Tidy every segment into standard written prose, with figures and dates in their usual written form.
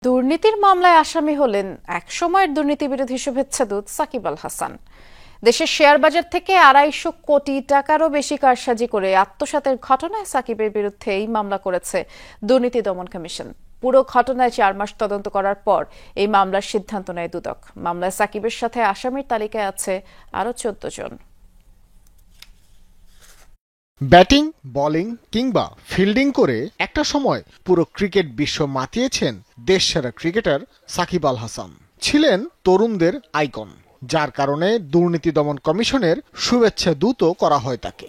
দুর্নীতির মামলায় আসামি হলেন একসময়ের দুর্নীতিবিরোধী শুভেচ্ছাদূত সাকিব আল হাসান। দেশের শেয়ার বাজার থেকে ২৫০ কোটি টাকারও বেশি কারসাজি করে আত্মসাতের ঘটনায় সাকিবের বিরুদ্ধে এই মামলা করেছে দুর্নীতি দমন কমিশন। পুরো ঘটনায় ৪ মাস তদন্ত করার পর এই মামলার সিদ্ধান্ত নেয় দুদক। মামলায় সাকিবের সাথে আসামির তালিকায় আছে আরও ১৪ জন। ব্যাটিং, বোলিং কিংবা ফিল্ডিং করে একটা সময় পুরো ক্রিকেট বিশ্ব মাতিয়েছেন দেশসেরা ক্রিকেটার সাকিব আল হাসান। ছিলেন তরুণদের আইকন, যার কারণে দুর্নীতি দমন কমিশনের শুভেচ্ছা দূতও করা হয় তাকে।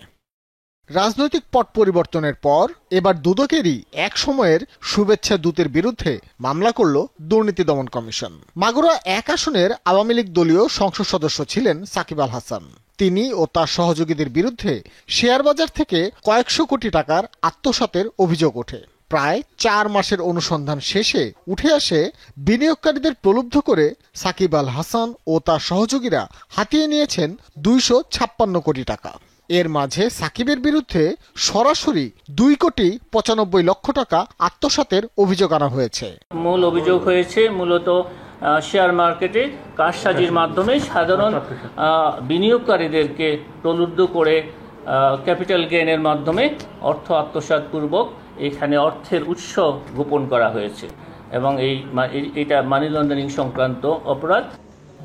রাজনৈতিক পট পরিবর্তনের পর এবার দুদকেরই এক সময়ের শুভেচ্ছা দূতের বিরুদ্ধে মামলা করল দুর্নীতি দমন কমিশন। মাগুরা ১ আসনের আওয়ামী লীগ দলীয় সংসদ সদস্য ছিলেন সাকিব আল হাসান। তিনি ও তার সহযোগীদের বিরুদ্ধে শেয়ার বাজার থেকে কয়েকশো কোটি টাকার আত্মসাতের অভিযোগ ওঠে। প্রায় ৪ মাসের অনুসন্ধান শেষে উঠে আসে বিনিয়োগকারীদের প্রলুব্ধ করে সাকিব আল হাসান ও তার সহযোগীরা হাতিয়ে নিয়েছেন ২৫৬ কোটি টাকা। এর মাঝে সাকিবের বিরুদ্ধে সরাসরি ২,৯৫,০০,০০০ টাকা আত্মসাতের অভিযোগ আনা হয়েছে। মূল অভিযোগ হয়েছে মূলত শেয়ার মার্কেটে কারসাজির মাধ্যমে সাধারণ বিনিয়োগকারীদেরকে প্রলুব্ধ করে ক্যাপিটাল গেইনের মাধ্যমে অর্থ আত্মসাৎপূর্বক এখানে অর্থের উৎস গোপন করা হয়েছে এবং এইটা মানি লন্ডারিং সংক্রান্ত অপরাধ।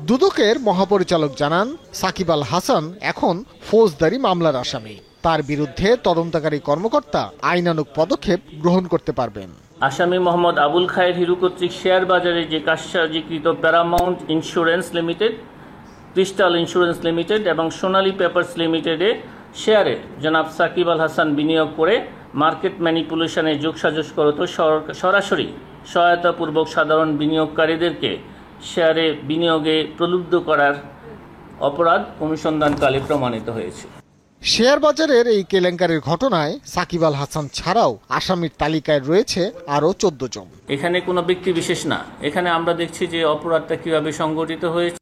দুদকের মহাপরিচালক জানান, সাকিব আল হাসান এখন ফৌজদারি মামলার আসামি। তার বিরুদ্ধে তদন্তকারী কর্মকর্তা আইনানুগ পদক্ষেপ গ্রহণ করতে পারবেন। আসামি মোহাম্মদ আবুল খায়ের হিরু কর্তৃক শেয়ার বাজারে যে কারসাজিকৃত Paramount Insurance Limited, Crystal Insurance Limited এবং সোনালী পেপারস লিমিটেডে শেয়ারে জনাব সাকিব আল হাসান বিনিয়োগ করে মার্কেট ম্যানিপুলেশনে যোগসাজশ করত সরাসরি সহায়তাপূর্বক সাধারণ বিনিয়োগকারীদেরকে শেয়ারে বিনিয়োগে প্রলুব্ধ করার অপরাধ অনুসন্ধানকালে প্রমাণিত হয়েছে। শেয়ার বাজারের এই কেলেঙ্কারির ঘটনায় সাকিব আল হাসান ছাড়াও আসামির তালিকায় রয়েছে আরও ১৪ জন। এখানে কোনো ব্যক্তি বিশেষ না, এখানে আমরা দেখছি যে অপরাধটা কিভাবে সংগঠিত হয়েছে।